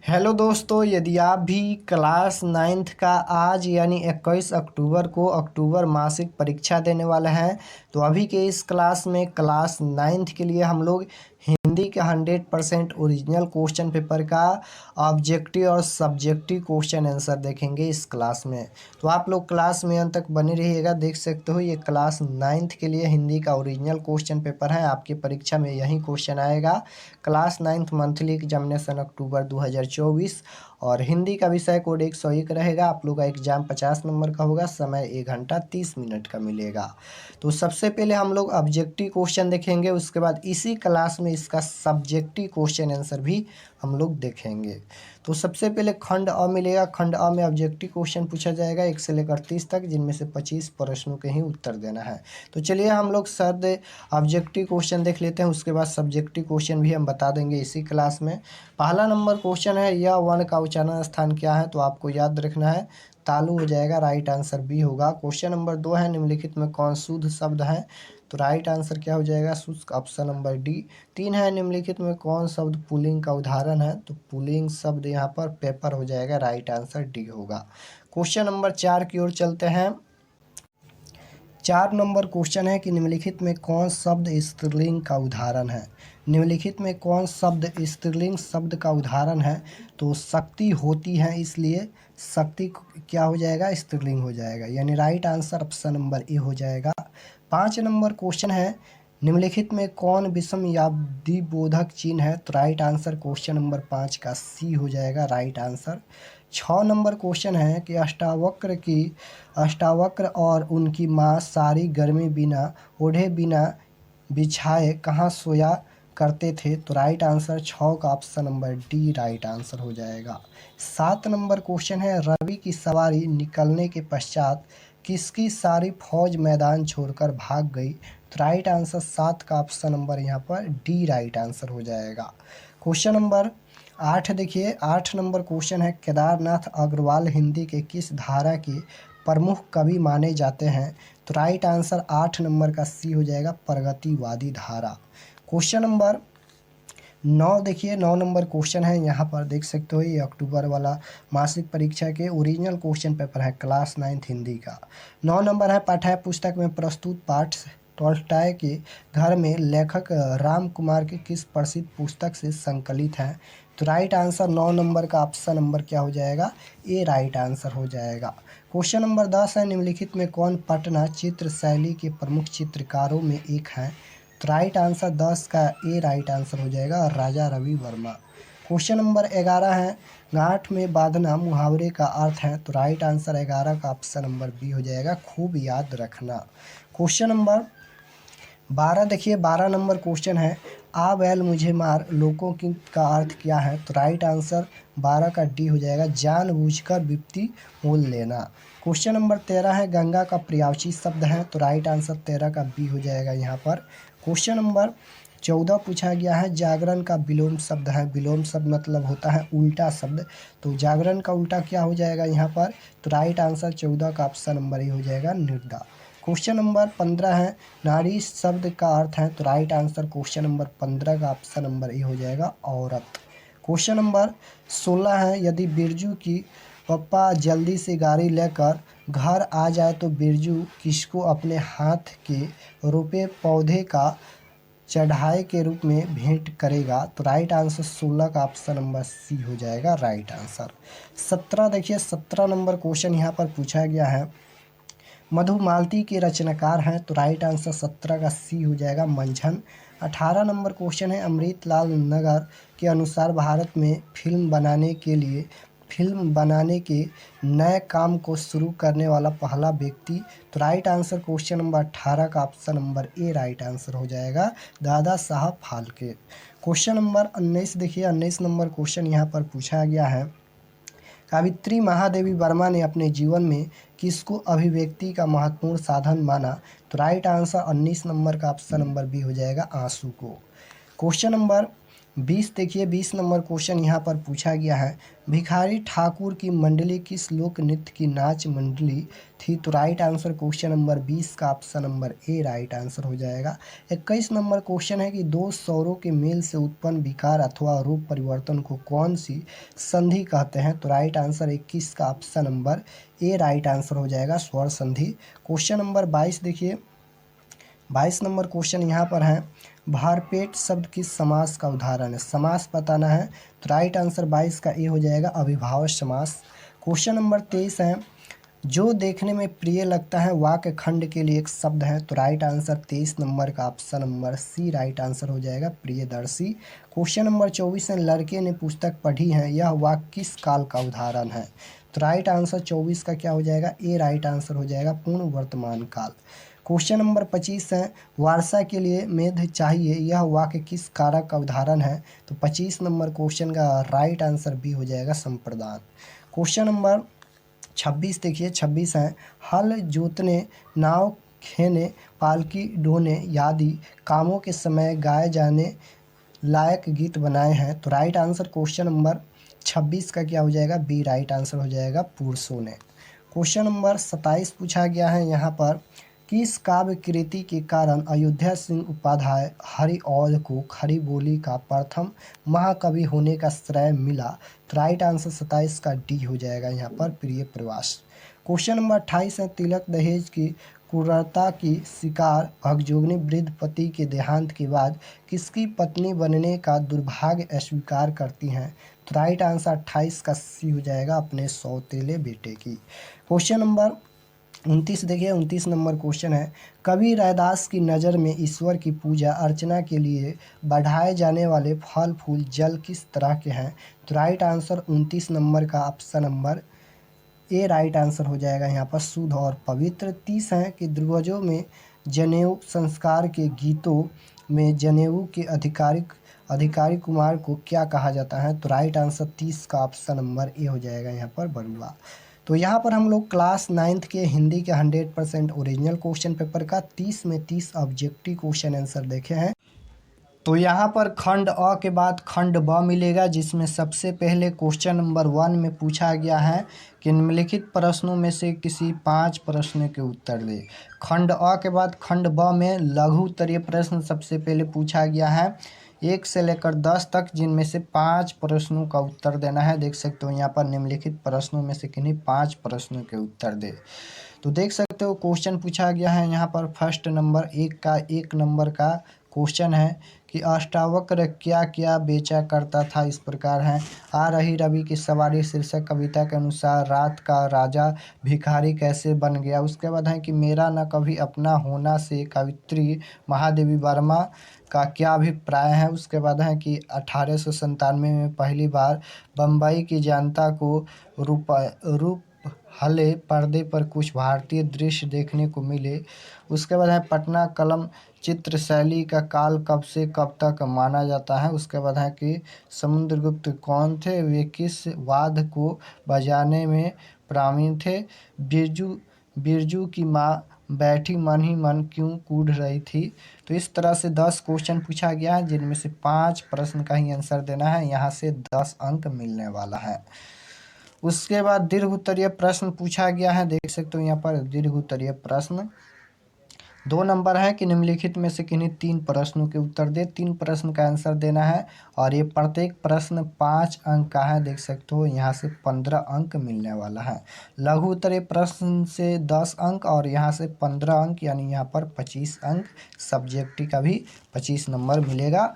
Hello दोस्तों, यदि आप भी क्लास नाइन्थ का आज यानी 21 अक्टूबर को अक्टूबर मासिक परीक्षा देने वाले हैं तो अभी के इस क्लास में क्लास नाइन्थ के लिए हम लोग हिंदी का 100% ओरिजिनल क्वेश्चन पेपर का ऑब्जेक्टिव और सब्जेक्टिव क्वेश्चन आंसर देखेंगे इस क्लास में। तो आप लोग क्लास में अंत तक बने रहिएगा। देख सकते हो ये क्लास नाइन्थ के लिए हिंदी का ओरिजिनल क्वेश्चन पेपर है। आपकी परीक्षा में यही क्वेश्चन आएगा। क्लास नाइन्थ मंथली एग्जामिनेशन अक्टूबर 2024 और हिंदी का विषय कोड 101 रहेगा। आप लोग का एग्जाम 50 नंबर का होगा। समय 1 घंटा 30 मिनट का मिलेगा। तो सबसे पहले हम लोग ऑब्जेक्टिव क्वेश्चन देखेंगे, उसके बाद इसी क्लास में इसका सब्जेक्टिव क्वेश्चन आंसर भी हम लोग देखेंगे। तो सबसे पहले खंड अ मिलेगा। खंड अ में ऑब्जेक्टिव क्वेश्चन पूछा जाएगा 1 से लेकर 30 तक, जिनमें से 25 प्रश्नों के ही उत्तर देना है। तो चलिए हम लोग सर ऑब्जेक्टिव क्वेश्चन देख लेते हैं, उसके बाद सब्जेक्टिव क्वेश्चन भी हम बता देंगे इसी क्लास में। पहला नंबर क्वेश्चन है, यह वन का उच्चारण स्थान क्या है? तो आपको याद रखना है तालु हो जाएगा, राइट आंसर बी होगा। क्वेश्चन नंबर 2 है, निम्नलिखित में कौन शुद्ध शब्द है? तो राइट आंसर क्या हो जाएगा? शुष्क, ऑप्शन नंबर डी। 3 है, निम्नलिखित में कौन शब्द पुल्लिंग का उदाहरण है? तो पुल्लिंग शब्द यहाँ पर पेपर हो जाएगा, राइट आंसर डी होगा। क्वेश्चन नंबर 4 की ओर चलते हैं। 4 नंबर क्वेश्चन है कि निम्नलिखित में कौन शब्द स्त्रीलिंग का उदाहरण है? निम्नलिखित में कौन शब्द स्त्रीलिंग शब्द का उदाहरण है? तो शक्ति होती है, इसलिए शक्ति क्या हो जाएगा? स्त्रीलिंग हो जाएगा, यानी right answer option number A हो जाएगा। 5 नंबर क्वेश्चन है, निम्नलिखित में कौन विषमयादि बोधक चिन्ह है? तो राइट आंसर क्वेश्चन नंबर 5 का सी हो जाएगा, राइट आंसर। 6 नंबर क्वेश्चन है कि अष्टावक्र और उनकी माँ सारी गर्मी बिना ओढ़े बिना बिछाए कहाँ सोया करते थे? तो राइट आंसर 6 का option number D right answer हो जाएगा। 7 नंबर क्वेश्चन है, रवि की सवारी निकलने के पश्चात किसकी सारी फौज मैदान छोड़कर भाग गई? तो राइट आंसर 7 का ऑप्शन नंबर यहाँ पर डी राइट आंसर हो जाएगा। क्वेश्चन नंबर 8 देखिए, 8 नंबर क्वेश्चन है, केदारनाथ अग्रवाल हिंदी के किस धारा के प्रमुख कवि माने जाते हैं? तो राइट आंसर 8 नंबर का सी हो जाएगा, प्रगतिवादी धारा। क्वेश्चन नंबर 9 देखिए, 9 नंबर क्वेश्चन है, यहाँ पर देख सकते हो ये अक्टूबर वाला मासिक परीक्षा के ओरिजिनल क्वेश्चन पेपर है क्लास 9th हिंदी का। 9 नंबर है, पाठ्य पुस्तक में प्रस्तुत पाठ टॉल्स्टॉय के घर में लेखक राम कुमार की किस प्रसिद्ध पुस्तक से संकलित है? तो राइट आंसर 9 नंबर का ऑप्शन नंबर क्या हो जाएगा? ए राइट आंसर हो जाएगा। क्वेश्चन नंबर 10 है, निम्नलिखित में कौन पटना चित्र शैली के प्रमुख चित्रकारों में एक है? तो राइट आंसर 10 का ए राइट आंसर हो जाएगा, राजा रवि वर्मा। क्वेश्चन नंबर 11 है, गांठ में बांधना मुहावरे का अर्थ है? तो राइट आंसर 11 का ऑप्शन नंबर बी हो जाएगा, खूब याद रखना। क्वेश्चन नंबर 12 देखिए, 12 नंबर क्वेश्चन है, आ बैल मुझे मार लोगों की का अर्थ क्या है? तो राइट आंसर 12 का डी हो जाएगा, जानबूझकर विपत्ति मोल लेना। क्वेश्चन नंबर 13 है, गंगा का पर्यायवाची शब्द है? तो राइट आंसर 13 का बी हो जाएगा यहाँ पर। क्वेश्चन नंबर 14 पूछा गया है, जागरण का विलोम शब्द है? विलोम शब्द मतलब होता है उल्टा शब्द, तो जागरण का उल्टा क्या हो जाएगा यहाँ पर? तो राइट आंसर 14 का ऑप्शन नंबर ए हो जाएगा, निर्दा। क्वेश्चन नंबर 15 है, नारी शब्द का अर्थ है? तो राइट आंसर क्वेश्चन नंबर 15 का ऑप्शन नंबर ए हो जाएगा, औरत। क्वेश्चन नंबर 16 है, यदि बिरजू की पप्पा जल्दी से गाड़ी लेकर घर आ जाए तो बिरजू किसको अपने हाथ के रोपे पौधे का चढ़ाए के रूप में भेंट करेगा? तो राइट आंसर 16 का ऑप्शन नंबर सी हो जाएगा, राइट आंसर। 17 देखिए, 17 नंबर क्वेश्चन यहाँ पर पूछा गया है, मधुमालती के रचनाकार हैं? तो राइट आंसर 17 का सी हो जाएगा, मंझन। 18 नंबर क्वेश्चन है, अमृतलाल नगर के अनुसार भारत में फिल्म बनाने के नए काम को शुरू करने वाला पहला व्यक्ति? तो राइट आंसर क्वेश्चन नंबर 18 का option number A right answer हो जाएगा, दादा साहब फाल्के। क्वेश्चन नंबर 19 देखिए, 19 नंबर क्वेश्चन यहाँ पर पूछा गया है, सावित्री महादेवी वर्मा ने अपने जीवन में किसको अभिव्यक्ति का महत्वपूर्ण साधन माना? तो राइट आंसर 19 नंबर का ऑप्शन नंबर बी हो जाएगा, आंसू को। क्वेश्चन नंबर 20 देखिए 20 नंबर क्वेश्चन यहाँ पर पूछा गया है, भिखारी ठाकुर की मंडली किस लोक नृत्य की नाच मंडली थी? तो राइट आंसर क्वेश्चन नंबर 20 का option number A right answer हो जाएगा। 21 नंबर क्वेश्चन है कि दो स्वरों के मेल से उत्पन्न विकार अथवा रूप परिवर्तन को कौन सी संधि कहते हैं? तो राइट आंसर 21 का option number A right answer हो जाएगा, स्वर संधि। क्वेश्चन नंबर 22 देखिए 22 नंबर क्वेश्चन यहाँ पर है, भारपेट शब्द किस समास का उदाहरण है? समास बताना है, तो राइट आंसर 22 का ए हो जाएगा, अविभाज्य समास। क्वेश्चन नंबर 23 है, जो देखने में प्रिय लगता है वाक्य खंड के लिए एक शब्द है? तो राइट आंसर 23 नंबर का option number C right answer हो जाएगा, प्रियदर्शी। क्वेश्चन नंबर 24 है, लड़के ने पुस्तक पढ़ी है, यह वाक्य किस काल का उदाहरण है? तो राइट आंसर 24 का क्या हो जाएगा, ए राइट आंसर हो जाएगा, पूर्ण वर्तमान काल। क्वेश्चन नंबर 25 है, वर्षा के लिए मेघ चाहिए, यह वाक्य किस कारक का उदाहरण है? तो 25 नंबर क्वेश्चन का राइट आंसर बी हो जाएगा, संप्रदान। क्वेश्चन नंबर 26 देखिए 26 है, हल जोतने, नाव खेने, पालकी ढोने आदि कामों के समय गाए जाने लायक गीत बनाए हैं? तो राइट आंसर क्वेश्चन नंबर 26 का क्या हो जाएगा, बी राइट आंसर हो जाएगा, पुरुषों ने। क्वेश्चन नंबर 27 पूछा गया है यहाँ पर, किस काव्य कृति के कारण अयोध्या सिंह उपाध्याय हरिऔध को खड़ी बोली का प्रथम महाकवि होने का श्रेय मिला? तो राइट आंसर 27 का डी हो जाएगा यहाँ पर, प्रिय प्रवास। क्वेश्चन नंबर 28 है, तिलक दहेज की क्रूरता की शिकार भगजोगनी वृद्ध पति के देहांत के बाद किसकी पत्नी बनने का दुर्भाग्य अस्वीकार करती हैं? तो राइट आंसर 28 का सी हो जाएगा, अपने सौतेले बेटे की। क्वेश्चन नंबर 29 देखिए 29 नंबर क्वेश्चन है, कवि रैदास की नज़र में ईश्वर की पूजा अर्चना के लिए बढ़ाए जाने वाले फल फूल जल किस तरह के हैं? तो राइट आंसर 29 नंबर का option number A right answer हो जाएगा यहाँ पर, शुद्ध और पवित्र। 30 है कि पूर्वजों में जनेऊ संस्कार के गीतों में जनेऊ के अधिकारी कुमार को क्या कहा जाता है? तो राइट आंसर 30 का ऑप्शन नंबर ए हो जाएगा यहाँ पर, बरुआ। तो यहाँ पर हम लोग क्लास 9th के हिंदी के 100% ओरिजिनल क्वेश्चन पेपर का 30 में 30 ऑब्जेक्टिव क्वेश्चन आंसर देखे हैं। तो यहाँ पर खंड अ के बाद खंड ब मिलेगा, जिसमें सबसे पहले क्वेश्चन नंबर 1 में पूछा गया है कि निम्नलिखित प्रश्नों में से किसी 5 प्रश्नों के उत्तर दे। खंड अ के बाद खंड ब में लघु उत्तरीय प्रश्न सबसे पहले पूछा गया है 1 से लेकर 10 तक, जिनमें से 5 प्रश्नों का उत्तर देना है। देख सकते हो यहाँ पर निम्नलिखित प्रश्नों में से किन्हीं 5 प्रश्नों के उत्तर दे। तो देख सकते हो क्वेश्चन पूछा गया है यहाँ पर फर्स्ट नंबर 1 नंबर का क्वेश्चन है कि अष्टावक्र क्या क्या बेचा करता था, इस प्रकार है। आ रही रवि की सवारी शीर्षक कविता के अनुसार रात का राजा भिखारी कैसे बन गया। उसके बाद है कि मेरा न कभी अपना होना से कवित्री महादेवी वर्मा का क्या अभिप्राय है। उसके बाद है कि 1897 में पहली बार बम्बई की जनता को रूप हले पर्दे पर कुछ भारतीय दृश्य देखने को मिले। उसके बाद है पटना कलम चित्र शैली का काल कब से कब तक माना जाता है। उसके बाद है कि समुद्रगुप्त कौन थे, वे किस वाद्य को बजाने में प्रावीण थे। बिरजू की माँ बैठी मन ही मन क्यों कूद रही थी। तो इस तरह से 10 क्वेश्चन पूछा गया है, जिनमें से 5 प्रश्न का ही आंसर देना है। यहाँ से 10 अंक मिलने वाला है। उसके बाद दीर्घ उत्तरीय प्रश्न पूछा गया है। देख सकते हो यहाँ पर दीर्घ उत्तरीय प्रश्न 2 नंबर है कि निम्नलिखित में से किन्हीं 3 प्रश्नों के उत्तर दे। 3 प्रश्न का आंसर देना है और ये प्रत्येक प्रश्न 5 अंक का है। देख सकते हो यहाँ से 15 अंक मिलने वाला है। लघु उत्तरीय प्रश्न से 10 अंक और यहाँ से 15 अंक, यानी यहाँ पर 25 अंक। सब्जेक्टिव का भी 25 नंबर मिलेगा।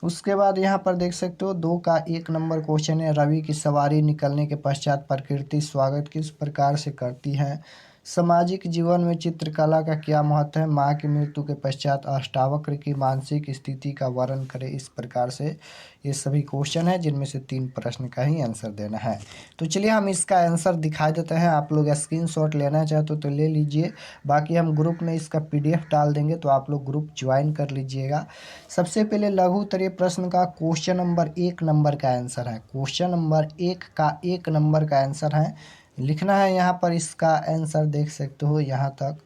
उसके बाद यहाँ पर देख सकते हो 2 का 1 नंबर क्वेश्चन है, रवि की सवारी निकलने के पश्चात प्रकृति स्वागत किस प्रकार से करती है। सामाजिक जीवन में चित्रकला का क्या महत्व है। माँ की मृत्यु के पश्चात अष्टावक्र की मानसिक स्थिति का वर्णन करें। इस प्रकार से ये सभी क्वेश्चन है, जिनमें से 3 प्रश्न का ही आंसर देना है। तो चलिए हम इसका आंसर दिखा देते हैं। आप लोग स्क्रीनशॉट लेना चाहते हो तो ले लीजिए, बाकी हम ग्रुप में इसका PDF डाल देंगे, तो आप लोग ग्रुप ज्वाइन कर लीजिएगा। सबसे पहले लघु उत्तरीय प्रश्न का क्वेश्चन नंबर 1 नंबर का आंसर है। क्वेश्चन नंबर 1 का 1 नंबर का आंसर है, लिखना है यहाँ पर इसका आंसर। देख सकते हो यहाँ तक,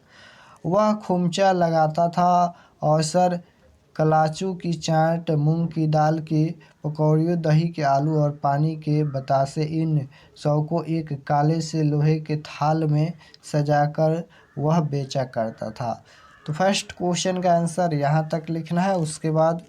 वह खुमचा लगाता था, अवसर कलाचू की चाट, मूंग की दाल की पकौड़ियों, दही के आलू और पानी के बतासे, इन सब को एक काले से लोहे के थाल में सजाकर वह बेचा करता था। तो फर्स्ट क्वेश्चन का आंसर यहाँ तक लिखना है। उसके बाद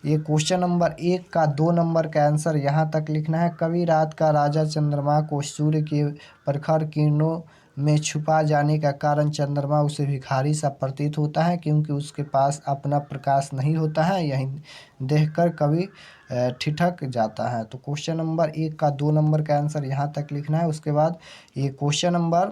ये क्वेश्चन नंबर 1 का 2 नंबर का आंसर यहाँ तक लिखना है। कभी रात का राजा चंद्रमा को सूर्य के प्रखर किरणों में छुपा जाने का कारण चंद्रमा उसे भिखारी सा प्रतीत होता है, क्योंकि उसके पास अपना प्रकाश नहीं होता है। यही देखकर कवि ठिठक जाता है। तो क्वेश्चन नंबर 1 का 2 नंबर का आंसर यहाँ तक लिखना है। उसके बाद ये क्वेश्चन नंबर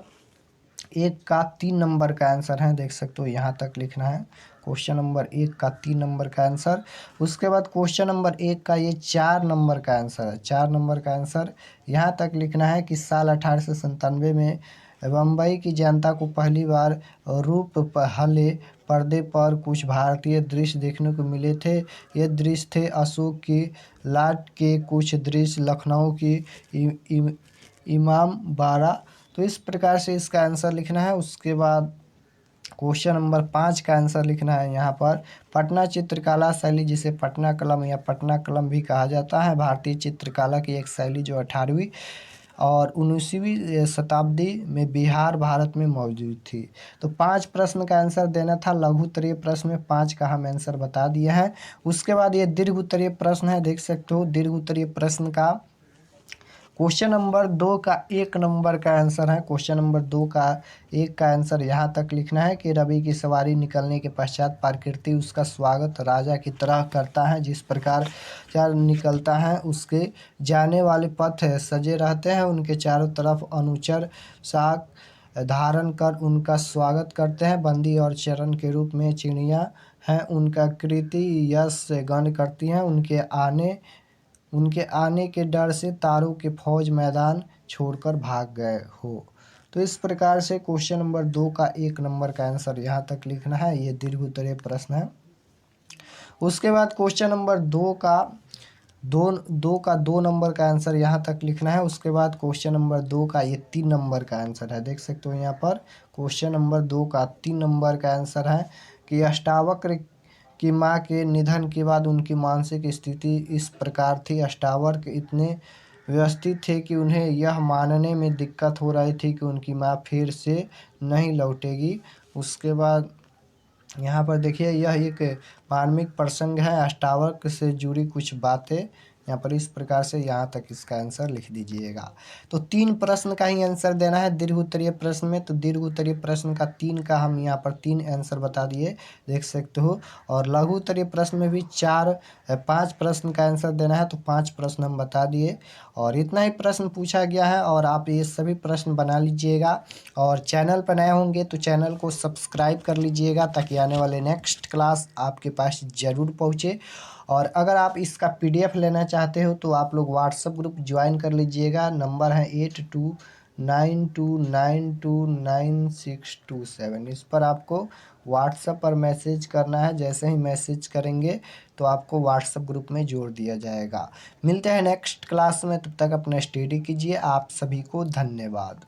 1 का 3 नंबर का आंसर है, देख सकते हो यहाँ तक लिखना है। क्वेश्चन नंबर 1 का 3 नंबर का आंसर। उसके बाद क्वेश्चन नंबर 1 का ये 4 नंबर का आंसर है। 4 नंबर का आंसर यहाँ तक लिखना है कि साल 1897 में बम्बई की जनता को पहली बार रूप हले पर्दे पर कुछ भारतीय दृश्य देखने को मिले थे। ये दृश्य थे अशोक की लाट के कुछ दृश्य, लखनऊ की इमाम बाड़ा। तो इस प्रकार से इसका आंसर लिखना है। उसके बाद क्वेश्चन नंबर 5 का आंसर लिखना है यहाँ पर। पटना चित्रकला शैली, जिसे पटना कलम या पटना कलम भी कहा जाता है, भारतीय चित्रकला की एक शैली जो 18वीं और 19वीं शताब्दी में बिहार भारत में मौजूद थी। तो 5 प्रश्न का आंसर देना था। लघु उत्तरीय प्रश्न में 5 का हम आंसर बता दिए हैं। उसके बाद ये दीर्घ उत्तरीय प्रश्न है, देख सकते हो। दीर्घ उत्तरीय प्रश्न का क्वेश्चन नंबर 2 का 1 नंबर का आंसर है। क्वेश्चन नंबर 2 का 1 का आंसर यहाँ तक लिखना है कि रवि की सवारी निकलने के पश्चात प्रकृति उसका स्वागत राजा की तरह करता है। जिस प्रकार चार निकलता है, उसके जाने वाले पथ सजे रहते हैं, उनके चारों तरफ अनुचर साक धारण कर उनका स्वागत करते हैं। बंदी और चरण के रूप में चिड़िया हैं, उनका कृति यश गण करती हैं। उनके आने के डर से तारों के फौज मैदान छोड़कर भाग गए हो। तो इस प्रकार से क्वेश्चन नंबर 2 का 1 नंबर का आंसर यहाँ तक लिखना है। ये दीर्घ उत्तरीय प्रश्न है। उसके बाद क्वेश्चन नंबर 2 का 2 नंबर का आंसर यहाँ तक लिखना है। उसके बाद क्वेश्चन नंबर 2 का ये 3 नंबर का आंसर है, देख सकते हो यहाँ पर। क्वेश्चन नंबर 2 का 3 नंबर का आंसर है कि अष्टावक्र की माँ के निधन के बाद उनकी मानसिक स्थिति इस प्रकार थी। अष्टावक्र इतने व्यवस्थित थे कि उन्हें यह मानने में दिक्कत हो रही थी कि उनकी माँ फिर से नहीं लौटेगी। उसके बाद यहाँ पर देखिए, यह एक मार्मिक प्रसंग है, अष्टावक्र से जुड़ी कुछ बातें यहाँ पर इस प्रकार से यहाँ तक इसका आंसर लिख दीजिएगा। तो 3 प्रश्न का ही आंसर देना है दीर्घ उत्तरीय प्रश्न में। तो दीर्घ उत्तरीय प्रश्न का 3 का हम यहाँ पर 3 आंसर बता दिए, देख सकते हो। और लघु उत्तरीय प्रश्न में भी 5 प्रश्न का आंसर देना है, तो 5 प्रश्न हम बता दिए। और इतना ही प्रश्न पूछा गया है और आप ये सभी प्रश्न बना लीजिएगा। और चैनल पर नए होंगे तो चैनल को सब्सक्राइब कर लीजिएगा, ताकि आने वाले नेक्स्ट क्लास आपके पास ज़रूर पहुँचे। और अगर आप इसका PDF लेना चाहते हो तो आप लोग व्हाट्सएप ग्रुप ज्वाइन कर लीजिएगा। नंबर है 8292929627। इस पर आपको व्हाट्सएप पर मैसेज करना है। जैसे ही मैसेज करेंगे तो आपको व्हाट्सएप ग्रुप में जोड़ दिया जाएगा। मिलते हैं नेक्स्ट क्लास में, तब तक अपना स्टडी कीजिए। आप सभी को धन्यवाद।